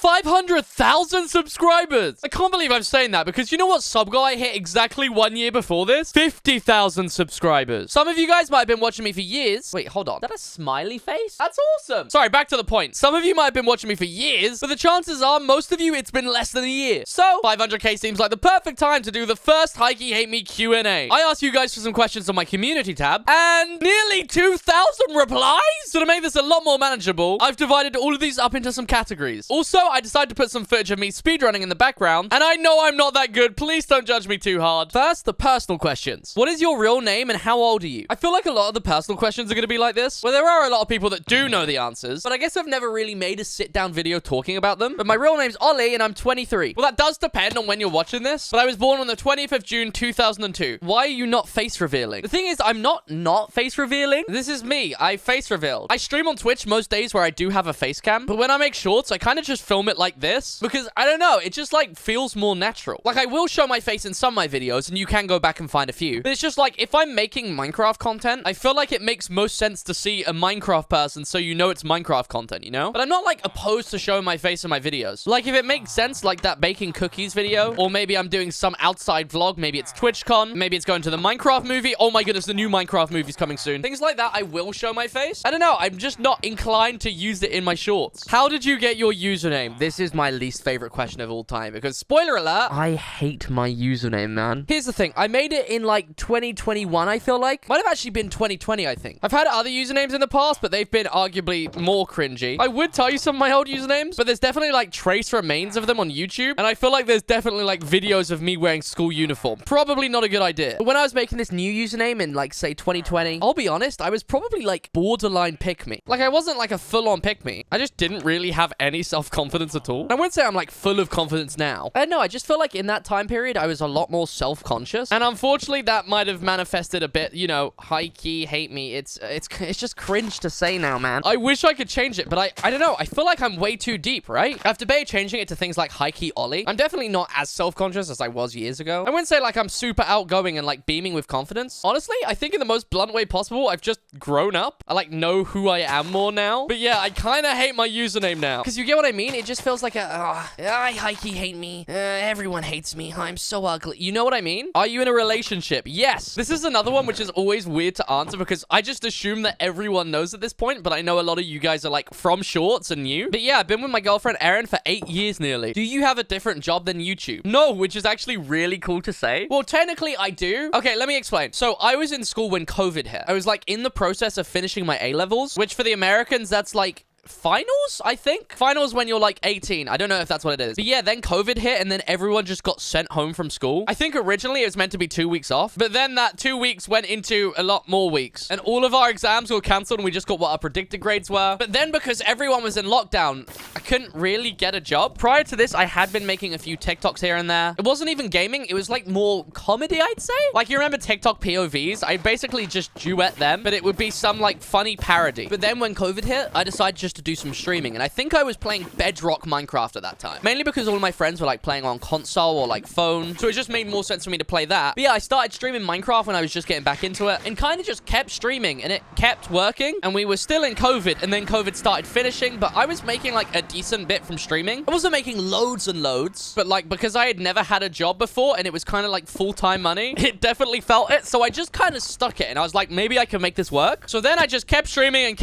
500,000 subscribers. I can't believe I'm saying that because you know what sub goal I hit exactly 1 year before this? 50,000 subscribers. Some of you guys might have been watching me for years. Wait, hold on. Is that a smiley face? That's awesome. Sorry, back to the point. Some of you might have been watching me for years, but the chances are most of you, it's been less than a year. So 500k seems like the perfect time to do the first Hikey Hate Me Q&A. I asked you guys for some questions on my community tab and nearly 2,000 replies. So to make this a lot more manageable, I've divided all of these up into some categories. Also, I decided to put some footage of me speedrunning in the background, and I know I'm not that good. Please don't judge me too hard. First, the personal questions. What is your real name and how old are you? I feel like a lot of the personal questions are going to be like this, where there are a lot of people that do know the answers, but I guess I've never really made a sit-down video talking about them. But my real name's Ollie, and I'm 23. Well, that does depend on when you're watching this, but I was born on the 20th of June, 2002. Why are you not face revealing? The thing is, I'm not face revealing. This is me. I face revealed. I stream on Twitch most days where I do have a face cam, but when I make shorts, I kind of just film it like this because I don't know, it just like feels more natural. Like I will show my face in some of my videos and you can go back and find a few, but it's just like if I'm making Minecraft content, I feel like it makes most sense to see a Minecraft person so you know it's Minecraft content, you know? But I'm not like opposed to showing my face in my videos. Like if it makes sense, like that baking cookies video, or maybe I'm doing some outside vlog, maybe it's TwitchCon, maybe it's going to the Minecraft movie. Oh my goodness, the new Minecraft movie's coming soon. Things like that, I will show my face. I don't know, I'm just not inclined to use it in my shorts. How did you get your username? This is my least favorite question of all time because spoiler alert, I hate my username, man. Here's the thing, I made it in like 2021, I feel like. Might have actually been 2020, I think. I've had other usernames in the past, but they've been arguably more cringy. I would tell you some of my old usernames, but there's definitely like trace remains of them on YouTube, and I feel like there's definitely like videos of me wearing school uniform. Probably not a good idea. But when I was making this new username in like say 2020, I'll be honest, I was probably like borderline pick me. Like I wasn't like a full-on pick me. I just didn't really have any self-confidence at all. I wouldn't say I'm like full of confidence now. I don't know, I just feel like in that time period, I was a lot more self-conscious. And unfortunately, that might have manifested a bit, you know, high-key hate me. It's just cringe to say now, man. I wish I could change it, but I don't know. I feel like I'm way too deep, right? I've debated changing it to things like high-key Ollie. I'm definitely not as self-conscious as I was years ago. I wouldn't say like I'm super outgoing and like beaming with confidence. Honestly, I think in the most blunt way possible, I've just grown up. I like know who I am more now. But yeah, I kind of hate my username now. Because you get what I mean? It just feels like hikey hate me. Everyone hates me. I'm so ugly. You know what I mean? Are you in a relationship? Yes. This is another one which is always weird to answer because I just assume that everyone knows at this point, but I know a lot of you guys are like from shorts and new. But yeah, I've been with my girlfriend Erin for 8 years nearly. Do you have a different job than YouTube? No, which is actually really cool to say. Well, technically I do. Okay, let me explain. So I was in school when COVID hit. I was like in the process of finishing my A-levels, which for the Americans, that's like finals, I think. Finals when you're like 18. I don't know if that's what it is. But yeah, then COVID hit and then everyone just got sent home from school. I think originally it was meant to be 2 weeks off, but then that 2 weeks went into a lot more weeks. And all of our exams were cancelled and we just got what our predicted grades were. But then because everyone was in lockdown, I couldn't really get a job. Prior to this, I had been making a few TikToks here and there. It wasn't even gaming. It was like more comedy, I'd say. Like you remember TikTok POVs? I basically just duet them, but it would be some like funny parody. But then when COVID hit, I decided just to do some streaming, and I think I was playing Bedrock Minecraft at that time. Mainly because all of my friends were like playing on console or like phone, so it just made more sense for me to play that. But yeah, I started streaming Minecraft when I was just getting back into it, and kind of just kept streaming, and it kept working, and we were still in COVID, and then COVID started finishing, but I was making like a decent bit from streaming. I wasn't making loads and loads, but like because I had never had a job before, and it was kind of like full-time money, it definitely felt it, so I just kind of stuck it, and I was like, maybe I can make this work. So then I just kept streaming,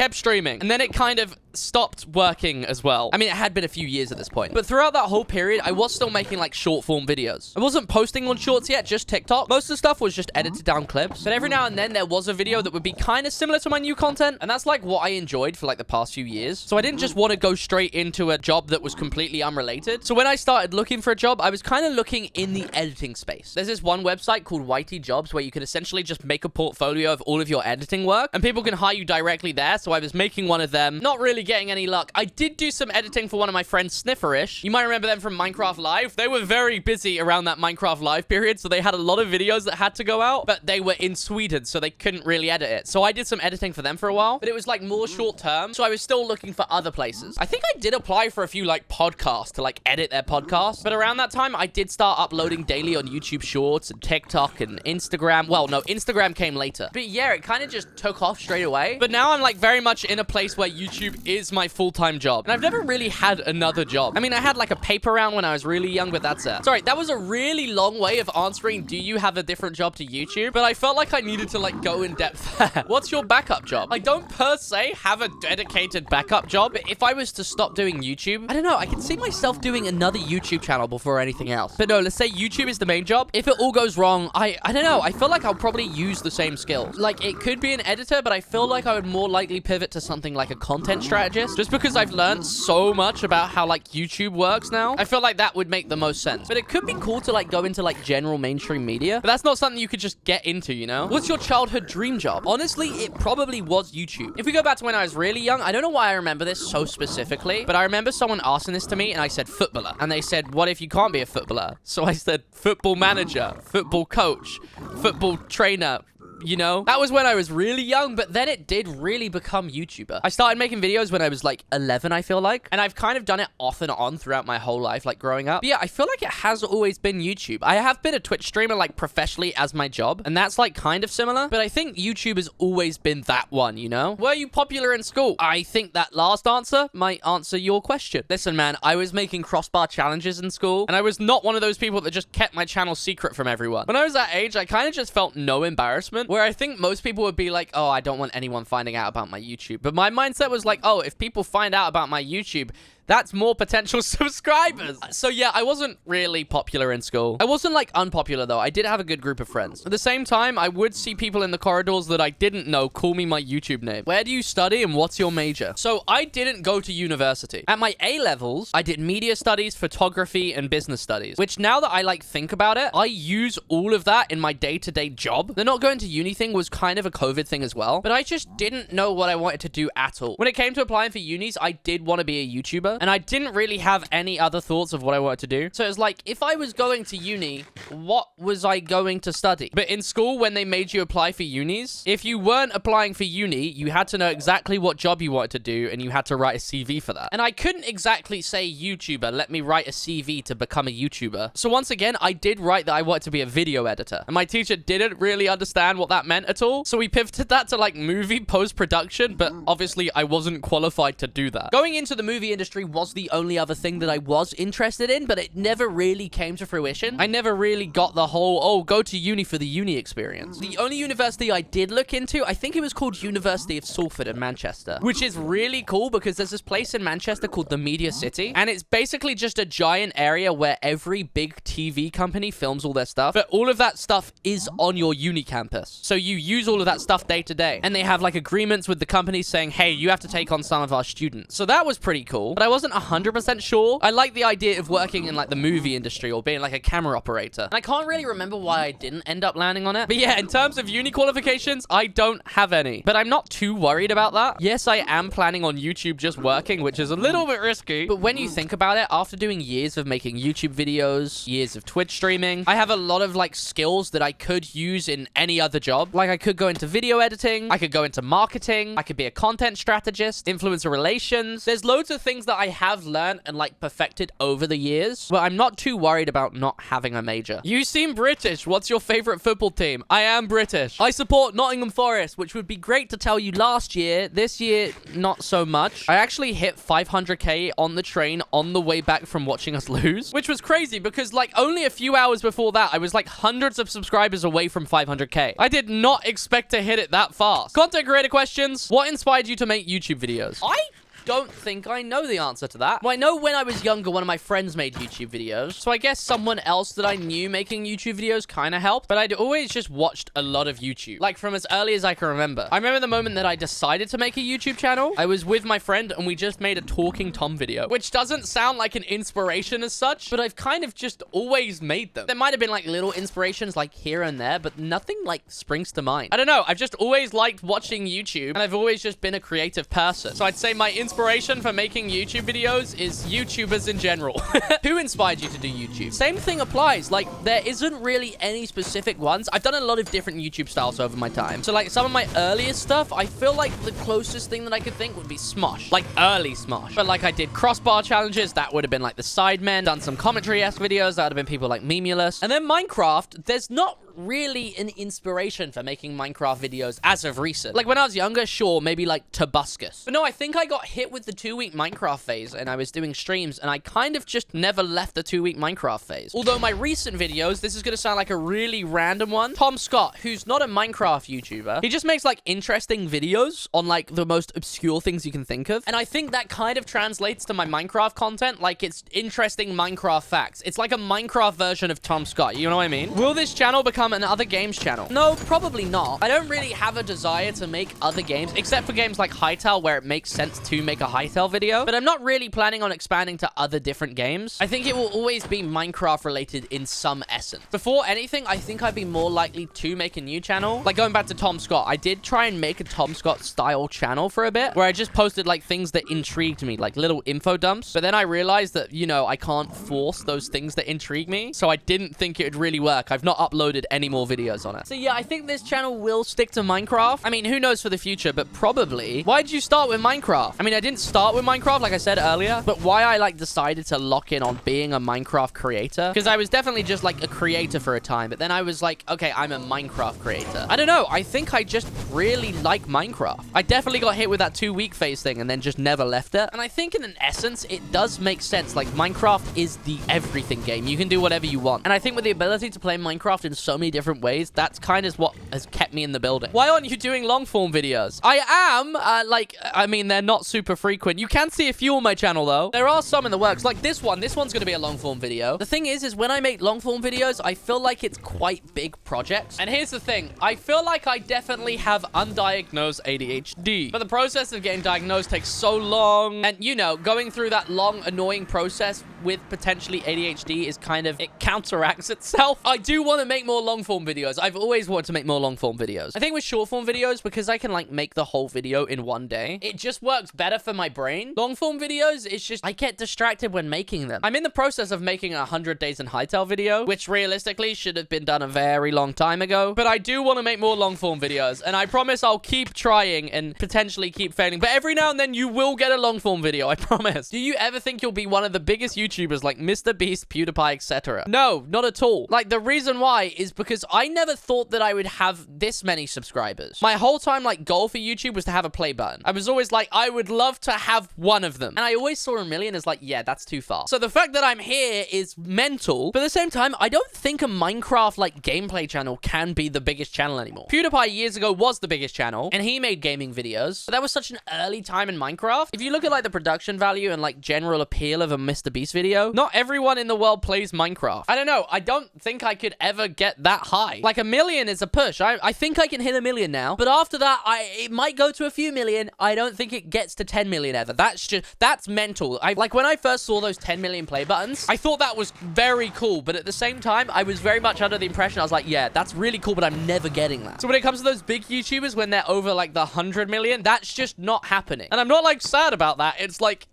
and then it kind of stopped working as well. I mean, it had been a few years at this point, but throughout that whole period, I was still making like short form videos. I wasn't posting on shorts yet, just TikTok. Most of the stuff was just edited down clips, but every now and then there was a video that would be kind of similar to my new content, and that's like what I enjoyed for like the past few years. So I didn't just want to go straight into a job that was completely unrelated. So when I started looking for a job, I was kind of looking in the editing space. There's this one website called YT Jobs where you can essentially just make a portfolio of all of your editing work, and people can hire you directly there. So I was making one of them, not really getting any luck. I did do some editing for one of my friends, Snifferish. You might remember them from Minecraft Live. They were very busy around that Minecraft Live period, so they had a lot of videos that had to go out, but they were in Sweden, so they couldn't really edit it. So I did some editing for them for a while, but it was like more short term, so I was still looking for other places. I think I did apply for a few like podcasts to like edit their podcasts, but around that time, I did start uploading daily on YouTube Shorts and TikTok and Instagram. Well, no, Instagram came later. But yeah, it kind of just took off straight away. But now I'm like very much in a place where YouTube is my full-time job. And I've never really had another job. I mean, I had like a paper round when I was really young, but that's it. Sorry, that was a really long way of answering, do you have a different job to YouTube? But I felt like I needed to like go in depth there. What's your backup job? I don't per se have a dedicated backup job. But if I was to stop doing YouTube, I don't know, I can see myself doing another YouTube channel before anything else. But no, let's say YouTube is the main job. If it all goes wrong, I don't know. I feel like I'll probably use the same skills. Like, it could be an editor, but I feel like I would more likely pivot to something like a content strategist, just because I've learned so much about how like YouTube works now. I feel like that would make the most sense. But it could be cool to like go into like general mainstream media, but that's not something you could just get into, you know? What's your childhood dream job? Honestly, it probably was YouTube. If we go back to when I was really young, I don't know why I remember this so specifically, but I remember someone asking this to me and I said footballer. And they said, what if you can't be a footballer? So I said football manager, football coach, football trainer. You know, that was when I was really young, but then it did really become YouTuber. I started making videos when I was like 11, I feel like, and I've kind of done it off and on throughout my whole life, like growing up. But yeah, I feel like it has always been YouTube. I have been a Twitch streamer like professionally as my job, and that's like kind of similar, but I think YouTube has always been that one, you know? Were you popular in school? I think that last answer might answer your question. Listen, man, I was making crossbar challenges in school, and I was not one of those people that just kept my channel secret from everyone. When I was that age, I kind of just felt no embarrassment. Where I think most people would be like, oh, I don't want anyone finding out about my YouTube. But my mindset was like, oh, if people find out about my YouTube, that's more potential subscribers. So yeah, I wasn't really popular in school. I wasn't like unpopular though. I did have a good group of friends. At the same time, I would see people in the corridors that I didn't know call me my YouTube name. Where do you study and what's your major? So I didn't go to university. At my A-levels, I did media studies, photography, and business studies, which now that I like think about it, I use all of that in my day-to-day job. The not going to uni thing was kind of a COVID thing as well, but I just didn't know what I wanted to do at all. When it came to applying for unis, I did want to be a YouTuber. And I didn't really have any other thoughts of what I wanted to do. So it was like, if I was going to uni, what was I going to study? But in school, when they made you apply for unis, if you weren't applying for uni, you had to know exactly what job you wanted to do, and you had to write a CV for that. And I couldn't exactly say YouTuber, let me write a CV to become a YouTuber. So once again, I did write that I wanted to be a video editor. And my teacher didn't really understand what that meant at all. So we pivoted that to like movie post-production, but obviously I wasn't qualified to do that. Going into the movie industry was the only other thing that I was interested in, but it never really came to fruition. I never really got the whole, oh, go to uni for the uni experience. The only university I did look into, I think it was called University of Salford in Manchester, which is really cool because there's this place in Manchester called the Media City, and it's basically just a giant area where every big TV company films all their stuff, but all of that stuff is on your uni campus. So you use all of that stuff day to day, and they have like agreements with the companies saying, hey, you have to take on some of our students. So that was pretty cool, but I wasn't 100% sure. I like the idea of working in like the movie industry or being like a camera operator. And I can't really remember why I didn't end up landing on it. But yeah, in terms of uni qualifications, I don't have any. But I'm not too worried about that. Yes, I am planning on YouTube just working, which is a little bit risky. But when you think about it, after doing years of making YouTube videos, years of Twitch streaming, I have a lot of like skills that I could use in any other job. Like I could go into video editing, I could go into marketing, I could be a content strategist, influencer relations. There's loads of things that I have learned and like perfected over the years, but I'm not too worried about not having a major. You seem British. What's your favorite football team? I am British. I support Nottingham Forest, which would be great to tell you last year. This year, not so much. I actually hit 500k on the train on the way back from watching us lose, which was crazy because like only a few hours before that, I was like hundreds of subscribers away from 500k. I did not expect to hit it that fast. Content creator questions. What inspired you to make YouTube videos? I don't think I know the answer to that. Well, I know when I was younger, one of my friends made YouTube videos. So I guess someone else that I knew making YouTube videos kind of helped. But I'd always just watched a lot of YouTube, like from as early as I can remember. I remember the moment that I decided to make a YouTube channel. I was with my friend and we just made a talking Tom video, which doesn't sound like an inspiration as such, but I've kind of just always made them. There might have been like little inspirations like here and there, but nothing like springs to mind. I don't know. I've just always liked watching YouTube and I've always just been a creative person. So I'd say my inspiration for making YouTube videos is YouTubers in general. Who inspired you to do YouTube? Same thing applies. Like, there isn't really any specific ones. I've done a lot of different YouTube styles over my time. So, like, some of my earliest stuff, I feel like the closest thing that I could think would be Smosh. Like, early Smosh. But, like, I did crossbar challenges. That would have been, like, the Sidemen. Done some commentary-esque videos. That would have been people like Memulous. And then Minecraft, there's not really an inspiration for making Minecraft videos as of recent. Like when I was younger, sure, maybe like Tobuscus. But no, I think I got hit with the 2-week Minecraft phase and I was doing streams and I kind of just never left the 2-week Minecraft phase. Although my recent videos, this is going to sound like a really random one. Tom Scott, who's not a Minecraft YouTuber, he just makes like interesting videos on like the most obscure things you can think of. And I think that kind of translates to my Minecraft content. Like it's interesting Minecraft facts. It's like a Minecraft version of Tom Scott. You know what I mean? Will this channel become an other games channel? No, probably not. I don't really have a desire to make other games, except for games like Hytale where it makes sense to make a Hytale video. But I'm not really planning on expanding to other different games. I think it will always be Minecraft related in some essence. Before anything, I think I'd be more likely to make a new channel. Like going back to Tom Scott, I did try and make a Tom Scott style channel for a bit where I just posted like things that intrigued me, like little info dumps. But then I realized that, you know, I can't force those things that intrigue me. So I didn't think it would really work. I've not uploaded any more videos on it. So yeah, I think this channel will stick to Minecraft. I mean, who knows for the future, but probably. Why did you start with Minecraft? I mean, I didn't start with Minecraft, like I said earlier, but why I like decided to lock in on being a Minecraft creator, because I was definitely just like a creator for a time, but then I was like, okay, I'm a Minecraft creator. I don't know. I think I just really like Minecraft. I definitely got hit with that 2-week phase thing and then just never left it. And I think in an essence, it does make sense. Like Minecraft is the everything game. You can do whatever you want. And I think with the ability to play Minecraft in so many different ways, that's kind of what has kept me in the building. Why aren't you doing long form videos? I am, I mean, they're not super frequent. You can see a few on my channel though. There are some in the works, like this one. This one's going to be a long form video. The thing is when I make long form videos, I feel like it's quite big projects. And here's the thing. I feel like I definitely have undiagnosed ADHD, but the process of getting diagnosed takes so long. And you know, going through that long, annoying process with potentially ADHD is kind of, it counteracts itself. I do want to make more long form videos. I've always wanted to make more long form videos. I think with short form videos, because I can like make the whole video in one day, it just works better for my brain. Long form videos, it's just, I get distracted when making them. I'm in the process of making a 100 days in Hytale video, which realistically should have been done a very long time ago. But I do want to make more long form videos, and I promise I'll keep trying and potentially keep failing. But every now and then you will get a long form video, I promise. Do you ever think you'll be one of the biggest YouTubers like Mr. Beast, PewDiePie, etc.? No, not at all. Like the reason why is because I never thought that I would have this many subscribers. My whole time like goal for YouTube was to have a play button. I was always like, I would love to have one of them. And I always saw a million as like, yeah, that's too far. So the fact that I'm here is mental. But at the same time, I don't think a Minecraft like gameplay channel can be the biggest channel anymore. PewDiePie years ago was the biggest channel and he made gaming videos. But that was such an early time in Minecraft. If you look at like the production value and like general appeal of a Mr. Beast video, not everyone in the world plays Minecraft. I don't know. I don't think I could ever get that high. Like 1 million is a push. I think I can hit 1 million now. But after that, it might go to a few million. I don't think it gets to 10 million ever. That's mental. Like when I first saw those 10 million play buttons, I thought that was very cool. But at the same time, I was very much under the impression, I was like, yeah, that's really cool, but I'm never getting that. So when it comes to those big YouTubers, when they're over like the 100 million, that's just not happening. And I'm not like sad about that. It's like,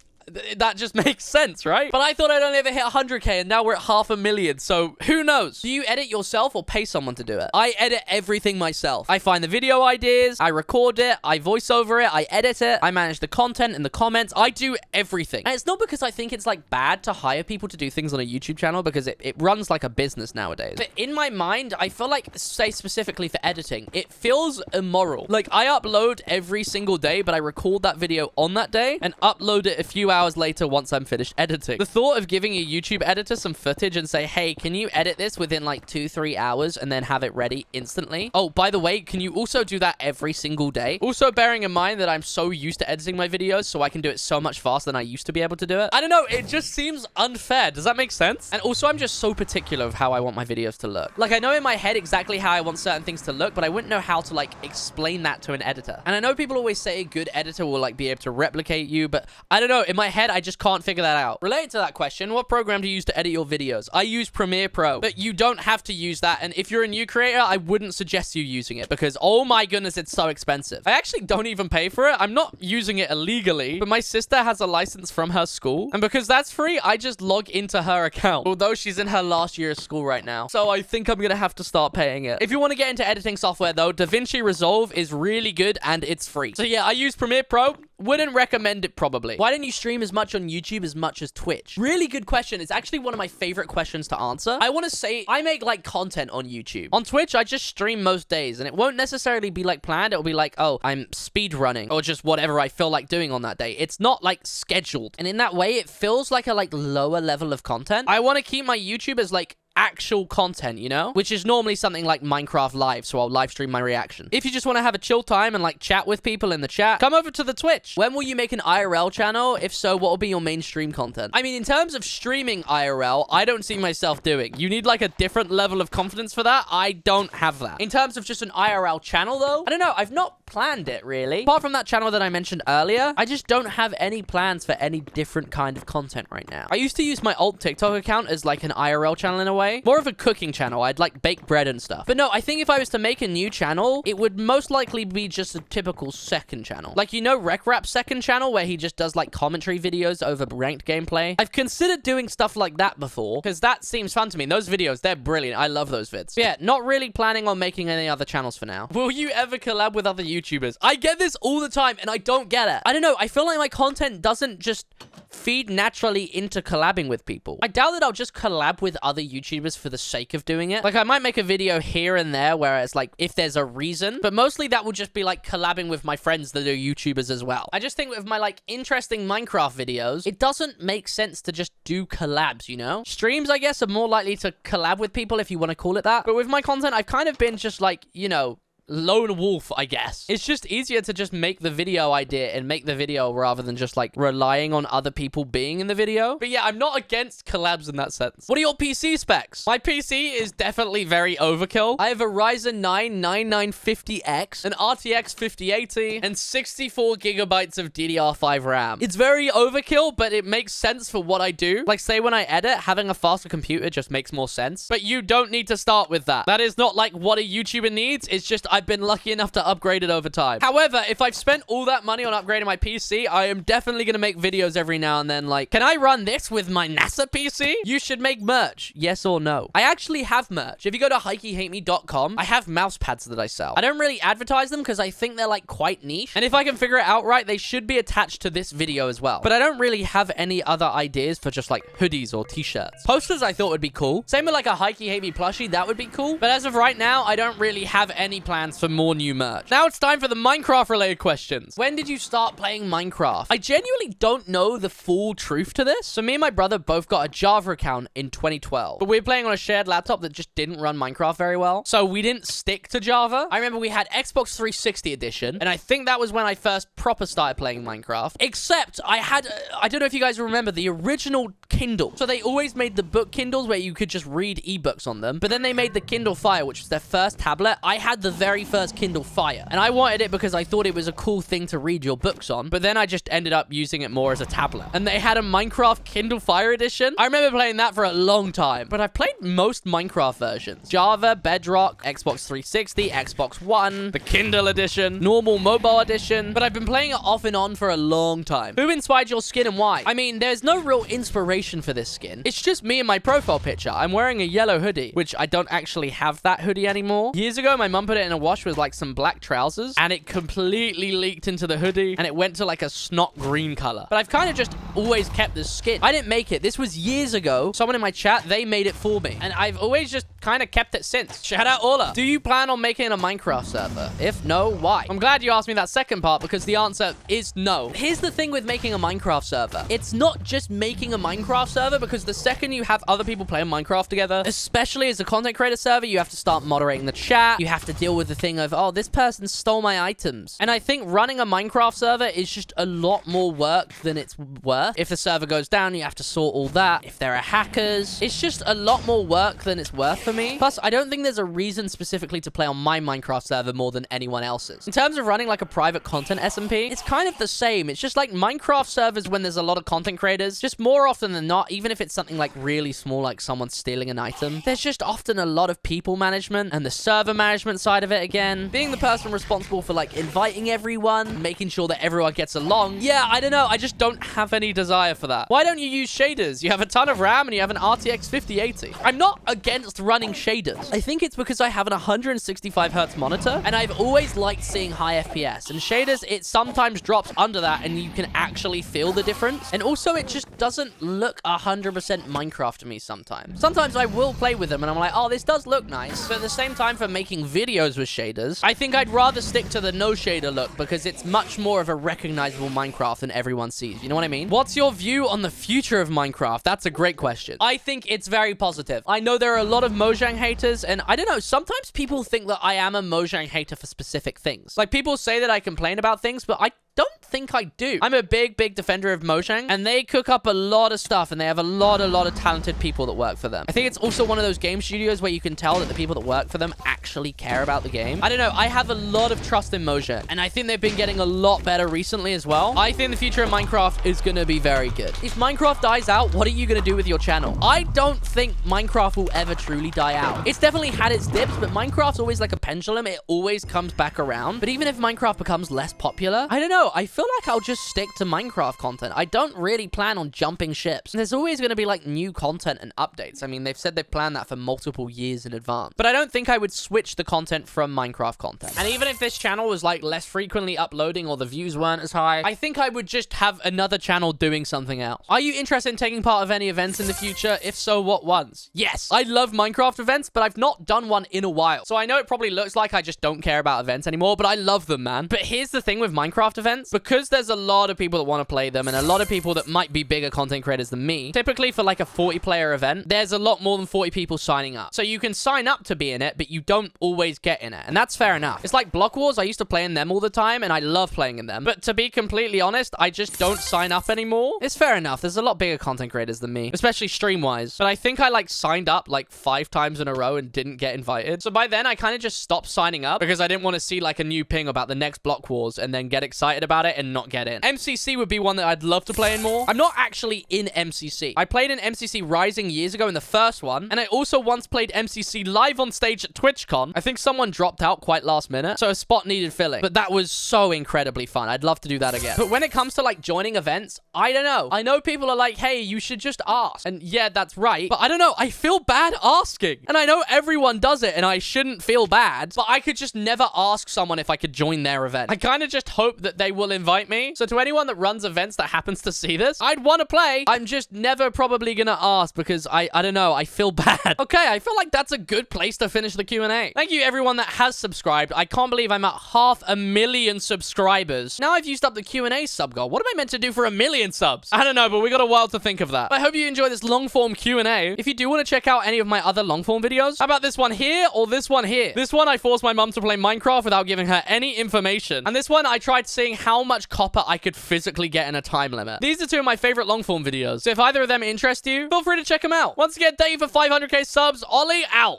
that just makes sense, right? But I thought I'd only ever hit 100k and now we're at 500,000. So who knows? Do you edit yourself or pay someone to do it? I edit everything myself. I find the video ideas, I record it, I voice over it, I edit it, I manage the content and the comments. I do everything. And it's not because I think it's like bad to hire people to do things on a YouTube channel, because it runs like a business nowadays. But in my mind, I feel like, say specifically for editing, it feels immoral. Like I upload every single day, but I record that video on that day and upload it a few hours later once I'm finished editing. The thought of giving a YouTube editor some footage and say, hey, can you edit this within like 2-3 hours and then have it ready instantly? Oh, by the way, can you also do that every single day? Also bearing in mind that I'm so used to editing my videos, so I can do it so much faster than I used to be able to do it. I don't know, it just seems unfair. Does that make sense? And also I'm just so particular of how I want my videos to look. Like I know in my head exactly how I want certain things to look, but I wouldn't know how to like explain that to an editor. And I know people always say a good editor will like be able to replicate you, but I don't know, in my head I just can't figure that out. Related to that question, what program do you use to edit your videos? I use Premiere Pro, but you don't have to use that. And if you're a new creator, I wouldn't suggest you using it because, oh my goodness, it's so expensive. I actually don't even pay for it. I'm not using it illegally, but my sister has a license from her school. And because that's free, I just log into her account, although she's in her last year of school right now. So I think I'm going to have to start paying it. If you want to get into editing software though, DaVinci Resolve is really good and it's free. So yeah, I use Premiere Pro. wouldn't recommend it probably. Why don't you stream as much on YouTube as much as Twitch? Really good question. It's actually one of my favorite questions to answer. I want to say I make like content on YouTube. On Twitch, I just stream most days, and it won't necessarily be like planned. It'll be like, oh, I'm speed running or just whatever I feel like doing on that day. It's not like scheduled. And in that way, it feels like a like lower level of content. I want to keep my YouTube as like actual content, you know, which is normally something like Minecraft Live, so I'll live stream my reaction. If you just want to have a chill time and like chat with people in the chat, come over to the Twitch. When will you make an IRL channel? If so, what will be your mainstream content? I mean, in terms of streaming IRL, I don't see myself doing. You need like a different level of confidence for that. I don't have that. In terms of just an IRL channel though, I don't know. I've not planned it really. Apart from that channel that I mentioned earlier, I just don't have any plans for any different kind of content right now. I used to use my old TikTok account as like an IRL channel in a way. More of a cooking channel. I'd like bake bread and stuff. But no, I think if I was to make a new channel, it would most likely be just a typical second channel. Like, you know, RecRap's second channel where he just does like commentary videos over ranked gameplay. I've considered doing stuff like that before because that seems fun to me. And those videos, they're brilliant. I love those vids. But yeah, not really planning on making any other channels for now. Will you ever collab with other YouTubers? I get this all the time and I don't get it. I don't know. I feel like my content doesn't just feed naturally into collabing with people. I doubt that I'll just collab with other YouTubers for the sake of doing it. Like, I might make a video here and there where it's like, if there's a reason, but mostly that will just be like collabing with my friends that are YouTubers as well. I just think with my like interesting Minecraft videos, it doesn't make sense to just do collabs, you know? Streams, I guess, are more likely to collab with people if you want to call it that. But with my content, I've kind of been just like, you know, lone wolf, I guess. It's just easier to just make the video idea and make the video rather than just like relying on other people being in the video. But yeah, I'm not against collabs in that sense. What are your PC specs? My PC is definitely very overkill. I have a Ryzen 9 9950X, an RTX 5080, and 64 gigabytes of DDR5 RAM. It's very overkill, but it makes sense for what I do. Like, say when I edit, having a faster computer just makes more sense. But you don't need to start with that. That is not like what a YouTuber needs. It's just I've been lucky enough to upgrade it over time. However, if I've spent all that money on upgrading my PC, I am definitely going to make videos every now and then like, can I run this with my NASA PC? You should make merch. Yes or no? I actually have merch. If you go to highkeyhateme.com, I have mouse pads that I sell. I don't really advertise them because I think they're like quite niche. And if I can figure it out right, they should be attached to this video as well. But I don't really have any other ideas for just like hoodies or t-shirts. Posters I thought would be cool. Same with like a highkeyhateme plushie, that would be cool. But as of right now, I don't really have any plans for more new merch. Now it's time for the Minecraft related questions. When did you start playing Minecraft? I genuinely don't know the full truth to this. So me and my brother both got a Java account in 2012, but we were playing on a shared laptop that just didn't run Minecraft very well. So we didn't stick to Java. I remember we had Xbox 360 edition, and I think that was when I first proper started playing Minecraft. Except I had, I don't know if you guys remember the original Kindle. So they always made the book Kindles where you could just read ebooks on them, but then they made the Kindle Fire, which was their first tablet. I had the very first Kindle Fire, and I wanted it because I thought it was a cool thing to read your books on, but then I just ended up using it more as a tablet. And they had a Minecraft Kindle Fire edition. I remember playing that for a long time, but I've played most Minecraft versions. Java, Bedrock, Xbox 360, Xbox One, the Kindle edition, normal mobile edition, but I've been playing it off and on for a long time. Who inspired your skin and why? I mean, there's no real inspiration for this skin. It's just me and my profile picture. I'm wearing a yellow hoodie, which I don't actually have that hoodie anymore. Years ago, my mum put it in a wash with like some black trousers, and it completely leaked into the hoodie, and it went to like a snot green color. But I've kind of just always kept this skin. I didn't make it. This was years ago. Someone in my chat, they made it for me, and I've always just kind of kept it since. Shout out Ola. Do you plan on making a Minecraft server? If no, why? I'm glad you asked me that second part because the answer is no. Here's the thing with making a Minecraft server. It's not just making a Minecraft server, because the second you have other people playing Minecraft together, especially as a content creator server, you have to start moderating the chat. You have to deal with the thing of, oh, this person stole my items. And I think running a Minecraft server is just a lot more work than it's worth. If the server goes down, you have to sort all that. If there are hackers, it's just a lot more work than it's worth for me. Plus, I don't think there's a reason specifically to play on my Minecraft server more than anyone else's. In terms of running like a private content SMP, it's kind of the same. It's just like Minecraft servers when there's a lot of content creators, just more often than not, even if it's something like really small, like someone stealing an item, there's just often a lot of people management and the server management side of it again. Being the person responsible for like inviting everyone, making sure that everyone gets along. Yeah, I don't know. I just don't have any desire for that. Why don't you use shaders? You have a ton of RAM and you have an RTX 5080. I'm not against running running shaders. I think it's because I have an 165 hertz monitor, and I've always liked seeing high FPS. And shaders, it sometimes drops under that, and you can actually feel the difference. And also, it just doesn't look 100% Minecraft to me sometimes. Sometimes I will play with them, and I'm like, oh, this does look nice. But at the same time, for making videos with shaders, I think I'd rather stick to the no shader look because it's much more of a recognizable Minecraft than everyone sees. You know what I mean? What's your view on the future of Minecraft? That's a great question. I think it's very positive. I know there are a lot of Mojang haters, and I don't know, sometimes people think that I am a Mojang hater for specific things. Like, people say that I complain about things, but I don't think I do. I'm a big defender of Mojang, and they cook up a lot of stuff, and they have a lot of talented people that work for them. I think it's also one of those game studios where you can tell that the people that work for them actually care about the game. I don't know, I have a lot of trust in Mojang, and I think they've been getting a lot better recently as well. I think the future of Minecraft is gonna be very good. If Minecraft dies out, what are you gonna do with your channel? I don't think Minecraft will ever truly die out. It's definitely had its dips, but Minecraft's always like a pendulum. It always comes back around. But even if Minecraft becomes less popular, I don't know, I feel like I'll just stick to Minecraft content. I don't really plan on jumping ships. There's always going to be like new content and updates. I mean, they've said they've planned that for multiple years in advance. But I don't think I would switch the content from Minecraft content. And even if this channel was like less frequently uploading or the views weren't as high, I think I would just have another channel doing something else. Are you interested in taking part of any events in the future? If so, what ones? Yes, I love Minecraft events, but I've not done one in a while. So I know it probably looks like I just don't care about events anymore, but I love them, man. But here's the thing with Minecraft events, because there's a lot of people that want to play them and a lot of people that might be bigger content creators than me, typically for like a 40-player event, there's a lot more than 40 people signing up. So you can sign up to be in it, but you don't always get in it. And that's fair enough. It's like Block Wars. I used to play in them all the time, and I love playing in them. But to be completely honest, I just don't sign up anymore. It's fair enough. There's a lot bigger content creators than me, especially stream-wise. But I think I like signed up like 5 times in a row and didn't get invited. So by then, I kind of just stopped signing up because I didn't want to see like a new ping about the next Block Wars and then get excited about it and not get in. MCC would be one that I'd love to play in more. I'm not actually in MCC. I played in MCC Rising years ago in the first one, and I also once played MCC live on stage at TwitchCon. I think someone dropped out quite last minute, so a spot needed filling. But that was so incredibly fun. I'd love to do that again. But when it comes to like joining events, I don't know. I know people are like, hey, you should just ask. And yeah, that's right. But I don't know. I feel bad asking. And I know everyone does it, and I shouldn't feel bad, but I could just never ask someone if I could join their event. I kind of just hope that they will invite me. So to anyone that runs events that happens to see this, I'd want to play. I'm just never probably gonna ask because I don't know, I feel bad. Okay, I feel like that's a good place to finish the Q&A. Thank you everyone that has subscribed. I can't believe I'm at 500,000 subscribers. Now I've used up the Q&A sub goal. What am I meant to do for 1 million subs? I don't know, but we got a while to think of that. I hope you enjoy this long form Q&A. If you do want to check out any of my other long form videos, how about this one here or this one here? This one I forced my mum to play Minecraft without giving her any information. And this one I tried seeing how much copper I could physically get in a time limit. These are 2 of my favorite long form videos. So if either of them interest you, feel free to check them out. Once again, thank you for 500k subs. Ollie out.